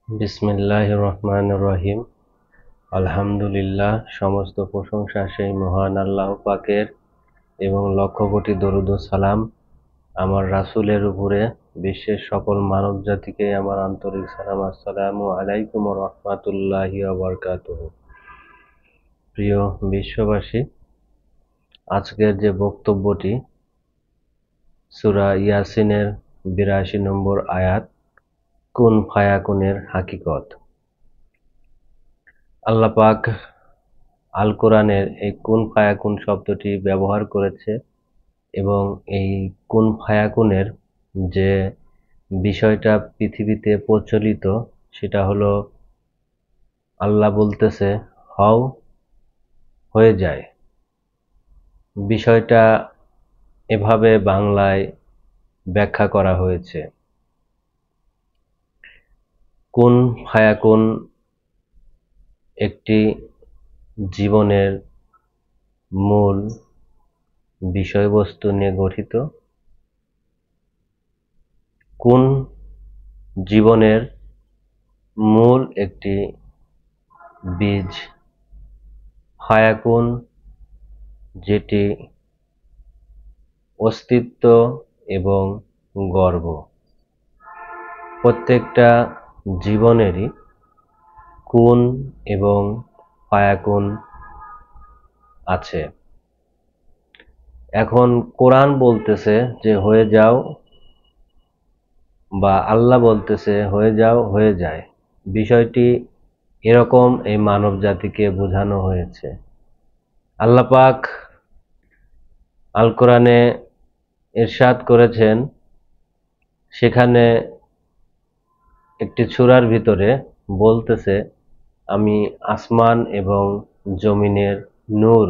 বিসমিল্লাহির রহমানির রহিম। আলহামদুলিল্লাহ, সমস্ত প্রশংসা সেই মহান আল্লাহ পাকের এবং লক্ষ কোটি দরুদ ও সালাম আমার রাসূলের উপরে। বিশ্বের সকল মানব জাতিকে আমার আন্তরিক সালাম। আসসালামু আলাইকুম ওয়া রাহমাতুল্লাহি ওয়া বারাকাতুহু। প্রিয় বিশ্ববাসী, আজকের যে বক্তব্যটি সূরা ইয়াসিনের ৮২ নম্বর আয়াত, কুন ফায়াকুনের হাকিকত। আল্লাহ পাক আল কোরআনের এই কুন ফায়াকুন শব্দটি ব্যবহার করেছে এবং এই কুন ফায়াকুনের যে বিষয়টা পৃথিবীতে প্রচলিত সেটা হলো আল্লাহ বলতেছে হও, হয়ে যায়। বিষয়টা এভাবে বাংলায় ব্যাখ্যা করা হয়েছে। কুন ফায়াকুন একটি জীবনের মূল বিষয়বস্তু নিয়ে গঠিত। কুন জীবনের মূল একটি বীজ, ফায়াকুন যেটি অস্তিত্ব এবং গর্ব। প্রত্যেকটা জীবনেরই কুন এবং ফায়াকুন আছে। এখন কোরআন বলতেছে যে হয়ে যাও, বা আল্লাহ বলতেছে হয়ে যাও, হয়ে যায়। বিষয়টি এরকম এই মানব জাতিকে বোঝানো হয়েছে। আল্লাহ পাক আল কোরআনে ইরশাদ করেছেন, সেখানে একটি সূরার ভিতরে বলতেছে আমি আসমান এবং জমিনের নূর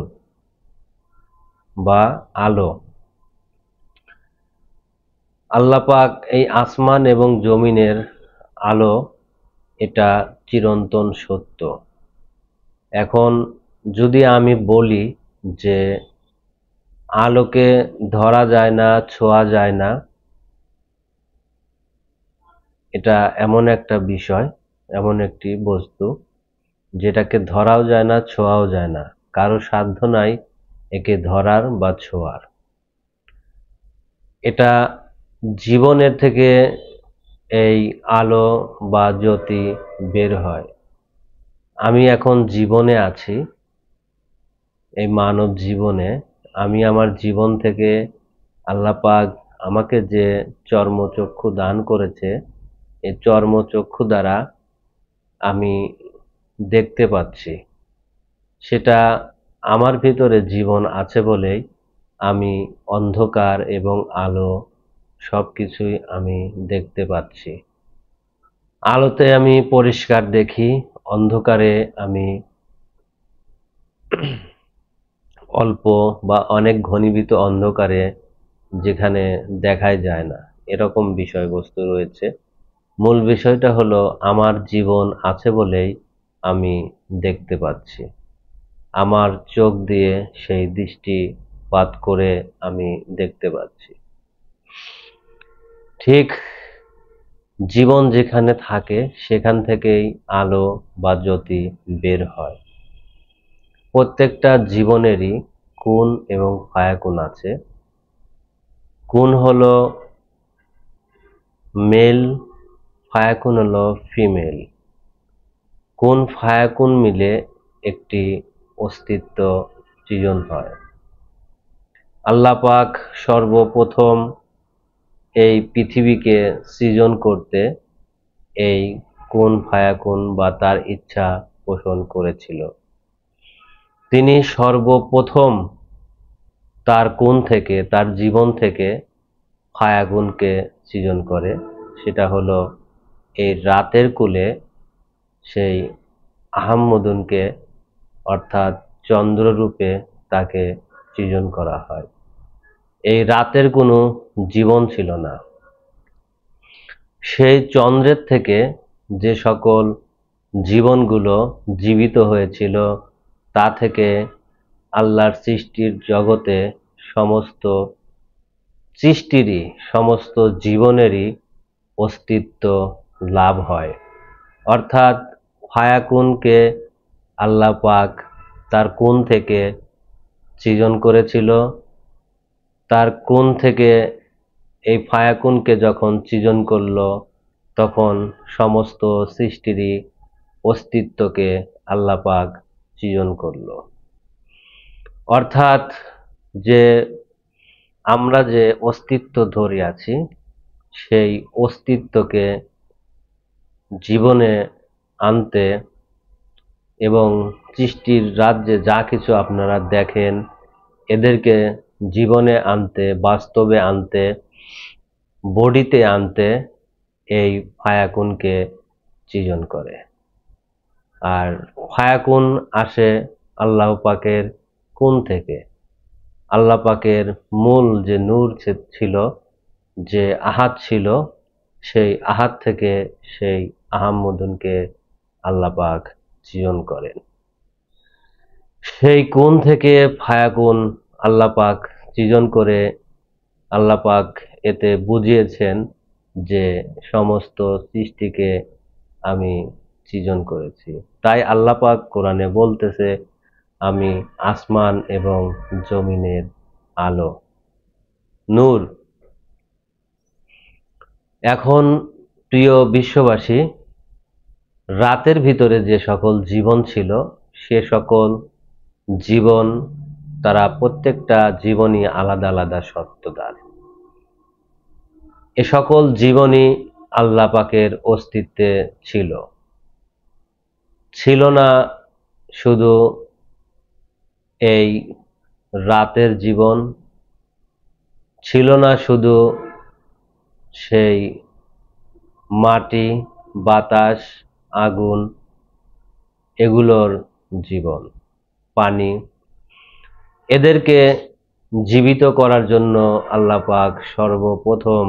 বা আলো। আল্লাহ পাক এই আসমান এবং জমিনের আলো, এটা চিরন্তন সত্য। এখন যদি আমি বলি যে আলোকে ধরা যায় না, ছোঁয়া যায় না, এটা এমন একটা বিষয়, এমন একটি বস্তু যেটাকে ধরাও যায় না, ছোঁয়াও যায় না, কারো সাধ্য নাই একে ধরার বা ছোঁয়ার। এটা জীবনের থেকে এই আলো বা জ্যোতি বের হয়। আমি এখন জীবনে আছি, এই মানব জীবনে আমি আমার জীবন থেকে আল্লাহ পাক আমাকে যে চর্মচক্ষু দান করেছে, এই চর্মচক্ষু দ্বারা আমি দেখতে পাচ্ছি। সেটা আমার ভিতরে জীবন আছে বলেই আমি অন্ধকার এবং আলো সবকিছুই আমি দেখতে পাচ্ছি। আলোতে আমি পরিষ্কার দেখি, অন্ধকারে আমি অল্প বা অনেক ঘনীভূত অন্ধকারে যেখানে দেখাই যায় না, এরকম বিষয়বস্তু রয়েছে। মূল বিষয়টা হলো আমার জীবন আছে বলেই আমি দেখতে পাচ্ছি। আমার চোখ দিয়ে সেই দৃষ্টিপাত করে আমি দেখতে পাচ্ছি। ঠিক জীবন যেখানে থাকে সেখান থেকেই আলো বা জ্যোতি বের হয়। প্রত্যেকটা জীবনেরই কুন এবং ফায়াকুন আছে। কুন হলো মেল, ফায়াকুন হলো ফিমেল। কুন ফায়াকুন মিলে একটি অস্তিত্ব সৃজন হয়। আল্লাহ পাক সর্বপ্রথম এই পৃথিবীকে সৃজন করতে এই কুন ফায়াকুন বা তার ইচ্ছা পোষণ করেছিল। তিনি সর্বপ্রথম তার কুন থেকে, তার জীবন থেকে ফায়াকুনকে সৃজন করে। সেটা হলো এই রাতের কুলে সেই আহাম্মদুনকে, অর্থাৎ চন্দ্ররূপে তাকে সৃজন করা হয়। এই রাতের কোনো জীবন ছিল না। সেই চন্দ্রের থেকে যে সকল জীবনগুলো জীবিত হয়েছিল, তা থেকে আল্লাহর সৃষ্টির জগতে সমস্ত সৃষ্টিরই, সমস্ত জীবনেরই অস্তিত্ব লাভ হয়। অর্থাৎ ফায়াকুনকে আল্লাহ পাক তার কোণ থেকে সৃজন করেছিল। তার কোণ থেকে এই ফায়াকুনকে যখন সৃজন করলো, তখন সমস্ত সৃষ্টিরই অস্তিত্বকে আল্লাহ পাক সৃজন করলো। অর্থাৎ যে আমরা যে অস্তিত্ব ধরে আছি, সেই অস্তিত্বকে জীবনে আনতে এবং সৃষ্টির রাজ্যে যা কিছু আপনারা দেখেন, এদেরকে জীবনে আনতে, বাস্তবে আনতে, বডিতে আনতে এই ফায়াকুনকে সৃজন করে। আর ফায়াকুন আসে আল্লাহ পাকের কোণ থেকে। আল্লাহ পাকের মূল যে নূর ছিল, যে আহাদ ছিল, সেই আহাদ থেকে সেই আহাম্মদুনকে আল্লাহ পাক সৃজন করেন। সেই কোণ থেকে ফায়াকুন আল্লাহ পাক সৃজন করে আল্লাহ পাক এতে বুঝিয়েছেন যে সমস্ত সৃষ্টিকে আমি সৃজন করেছি। তাই আল্লাহ পাক কোরআনে বলতেছে, আমি আসমান এবং জমিনের আলো, নূর। এখন প্রিয় বিশ্ববাসী, রাতের ভিতরে যে সকল জীবন ছিল, সে সকল জীবন, তারা প্রত্যেকটা জীবনই আলাদা আলাদা সত্যদার। এ সকল জীবনই আল্লাহ পাকের অস্তিত্বে ছিল। ছিল না শুধু এই রাতের জীবন, ছিল না শুধু সেই মাটি, বাতাস, আগুন, এগুলোর জীবন, পানি। এদেরকে জীবিত করার জন্য আল্লাহ পাক সর্বপ্রথম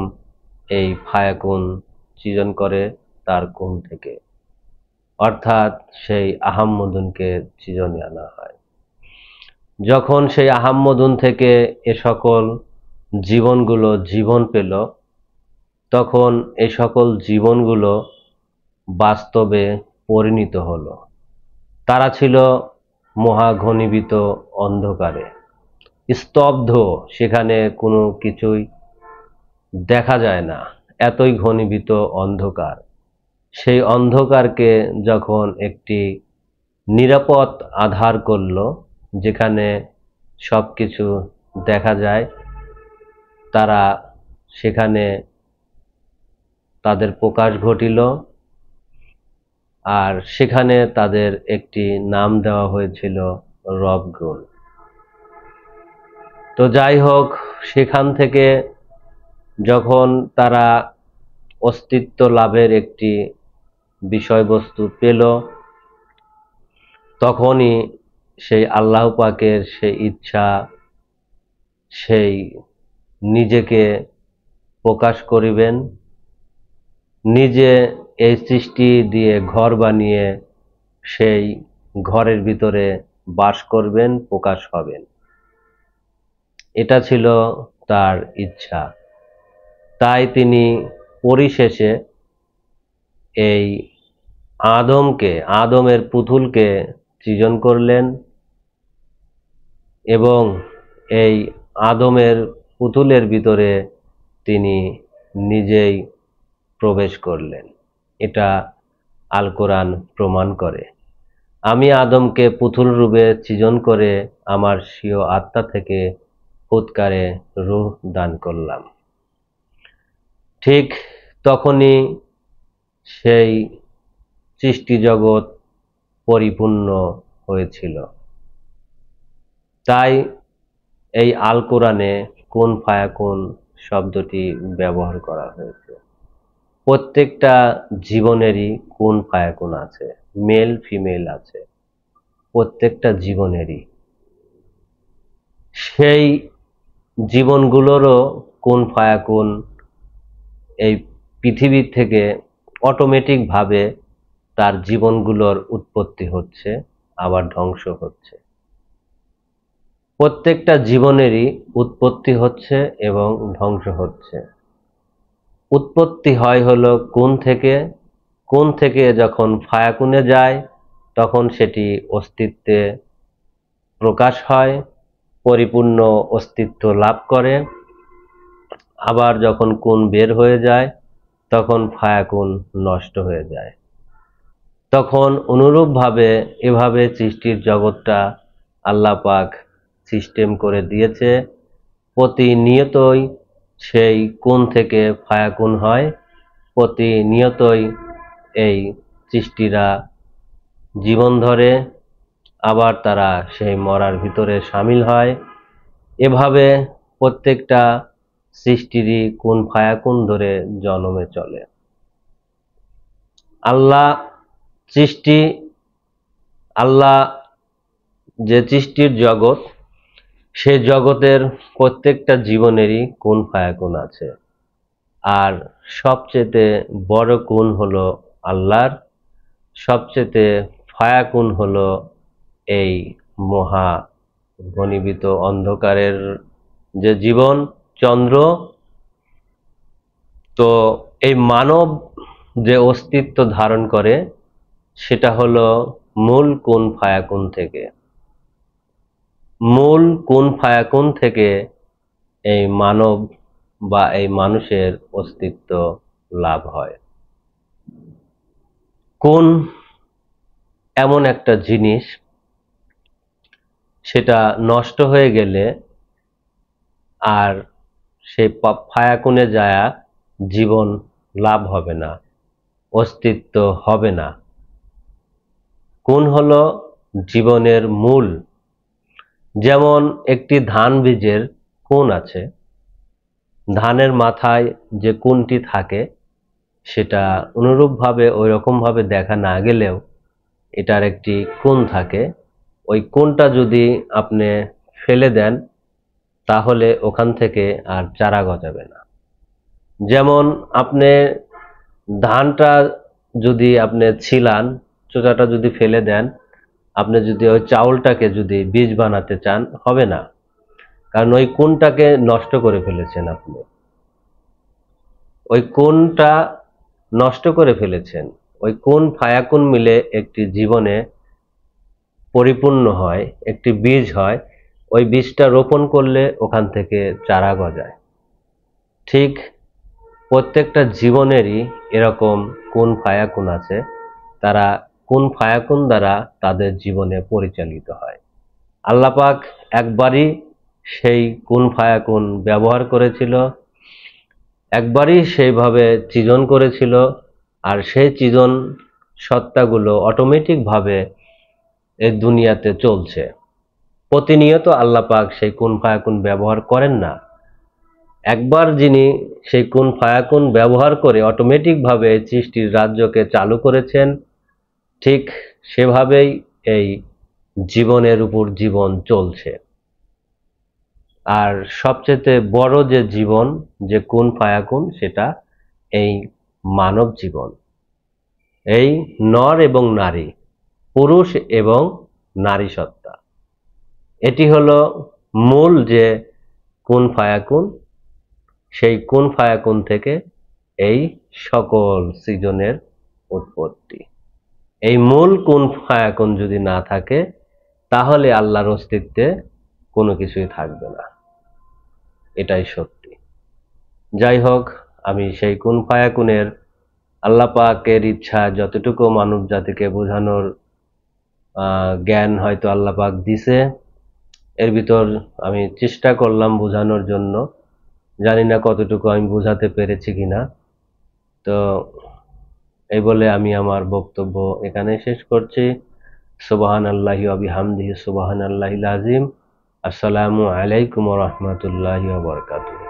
এই ফায়াকুন সৃজন করে তার কোণ থেকে, অর্থাৎ সেই আহাম্মদুনকে সৃজনে আনা হয়। যখন সেই আহাম্মদুন থেকে এ সকল জীবনগুলো জীবন পেল, তখন এই সকল জীবনগুলো বাস্তবে পরিণত হলো। তারা ছিল মহাঘনীভূত অন্ধকারে, স্তব্ধ, সেখানে কোনো কিছুই দেখা যায় না, এতই ঘনীভূত অন্ধকার। সেই অন্ধকারকে যখন একটি নিরাপদ আধার করলো, যেখানে সবকিছু দেখা যায়, তারা সেখানে তাদের প্রকাশ ঘটিল। আর সেখানে তাদের একটি নাম দেওয়া হয়েছিল রবগুণ। তো যাই হোক, সেখান থেকে যখন তারা অস্তিত্ব লাভের একটি বিষয়বস্তু পেল, তখনই সেই আল্লাহ পাকের সেই ইচ্ছা, সেই নিজেকে প্রকাশ করিবেন, নিজে এই সৃষ্টি দিয়ে ঘর বানিয়ে সেই ঘরের ভিতরে বাস করবেন, প্রকাশ হবেন। এটা ছিল তার ইচ্ছা। তাই তিনি পরিশেষে এই আদমের পুতুলকে সৃজন করলেন এবং এই আদমের পুতুলের ভিতরে তিনি নিজেই প্রবেশ করলেন। এটা আল কোরআন প্রমাণ করে। আমি আদমকে পুতুল রূপে সৃজন করে আমার স্বীয় আত্মা থেকে ফুৎকারে রূহ দান করলাম। ঠিক তখনই সেই সৃষ্টি জগৎ পরিপূর্ণ হয়েছিল। তাই এই আল কোরআনে কুন ফায়াকুন শব্দটি ব্যবহার করা হয়েছে। প্রত্যেকটা জীবনেরই কুন ফায়াকুন আছে, মেল ফিমেল আছে, প্রত্যেকটা জীবনেরই। সেই জীবনগুলোরও কুন ফায়াকুন এই পৃথিবীর থেকে অটোমেটিক ভাবে তার জীবনগুলোর উৎপত্তি হচ্ছে, আবার ধ্বংস হচ্ছে। প্রত্যেকটা জীবনেরই উৎপত্তি হচ্ছে এবং ধ্বংস হচ্ছে। উৎপত্তি হয় হলো কোন থেকে? কুন থেকে যখন ফায়াকুনে যায় তখন সেটি অস্তিত্বে প্রকাশ হয়, পরিপূর্ণ অস্তিত্ব লাভ করে। আবার যখন কুন বের হয়ে যায় তখন ফায়াকুন নষ্ট হয়ে যায়। তখন অনুরূপভাবে এভাবে সৃষ্টির জগৎটা আল্লাহ পাক সিস্টেম করে দিয়েছে। প্রতিনিয়তই সেই কুন থেকে ফায়াকুন হয়, প্রতিনিয়তই এই সৃষ্টিরা জীবন ধরে, আবার তারা সেই মরার ভিতরে সামিল হয়। এভাবে প্রত্যেকটা সৃষ্টিরই কুন ফায়াকুন ধরে জন্মে চলে। আল্লাহ সৃষ্টি, আল্লাহ যে সৃষ্টির জগৎ, সেই জগতের প্রত্যেকটা জীবনেরই কুন ফায়াকুন আছে। আর সবচেয়ে বড় কুন হলো আল্লাহর, সবচেয়ে ফায়াকুন হলো এই মহা ঘনীভূত অন্ধকারের যে জীবন চন্দ্র। তো এই মানব যে অস্তিত্ব ধারণ করে সেটা হলো মূল কুন ফায়াকুন থেকে। মূল কুন ফায়াকুন থেকে এই মানব বা এই মানুষের অস্তিত্ব লাভ হয়। কুন এমন একটা জিনিস, সেটা নষ্ট হয়ে গেলে আর সেই ফায়াকুনে যায় জীবন লাভ হবে না, অস্তিত্ব হবে না। কুন হলো জীবনের মূল। যেমন একটি ধান বীজের কুন আছে, ধানের মাথায় যে কুনটি থাকে সেটা অনুরূপভাবে ওই রকমভাবে দেখা না গেলেও এটার একটি কুন থাকে। ওই কুনটা যদি আপনি ফেলে দেন তাহলে ওখান থেকে আর চারা গজাবে না। যেমন আপনি ধানটা যদি আপনি ছিলান, চোচাটা যদি ফেলে দেন, আপনি যদি ওই চাউলটাকে যদি বীজ বানাতে চান হবে না, কারণ ওই কুনটাকে নষ্ট করে ফেলেছেন আপনি। ওই কুনটা নষ্ট করে ফেলেছেন। ওই কুন ফায়াকুন মিলে একটি জীবনে পরিপূর্ণ হয়, একটি বীজ হয়। ওই বীজটা রোপণ করলে ওখান থেকে চারা গজায়। ঠিক প্রত্যেকটা জীবনেরই এরকম কুন ফায়াকুন আছে, তারা কুন ফায়াকুন দ্বারা তাদের জীবনে পরিচালিত হয়। আল্লাহ পাক একবারই সেই কুন ফায়াকুন ব্যবহার করেছিল, একবারই সেইভাবে সৃজন করেছিল, আর সেই সৃজন সত্তাগুলো অটোমেটিকভাবে এই দুনিয়াতে চলছে। প্রতিনিয়ত আল্লাহ পাক সেই কুন ফায়াকুন ব্যবহার করেন না। একবার যিনি সেই কুন ফায়াকুন ব্যবহার করে অটোমেটিকভাবে এই সৃষ্টির রাজ্যকে চালু করেছেন, ঠিক সেভাবেই এই জীবনের উপর জীবন চলছে। আর সবচেয়ে বড় যে জীবন, যে কুন ফায়াকুন, সেটা এই মানব জীবন। এই নর এবং নারী, পুরুষ এবং নারী সত্তা, এটি হলো মূল যে কুন ফায়াকুন। সেই কুন ফায়াকুন থেকে এই সকল সৃজনের উৎপত্তি। এই মূল কুন ফায়াকুন যদি না থাকে তাহলে আল্লাহর অস্তিত্বে কোনো কিছুই থাকবে না, এটাই সত্যি। যাই হোক, আমি সেই কুন ফায়াকুনের আল্লাহ পাকের ইচ্ছা যতটুকু মানব জাতিকে বোঝানোর জ্ঞান হয়তো আল্লাহ পাক দিছে, এর ভিতর আমি চেষ্টা করলাম বোঝানোর জন্য। জানি না কতটুকু আমি বোঝাতে পেরেছি কিনা। তো এই বলে আমি আমার বক্তব্য এখানে শেষ করছি। সুবহানাল্লাহি ওয়া বিহামদিহি সুবহানাল্লাহিল আযীম। আসসালামু আলাইকুম ওয়া রাহমাতুল্লাহি ওয়া বারাকাতুহু।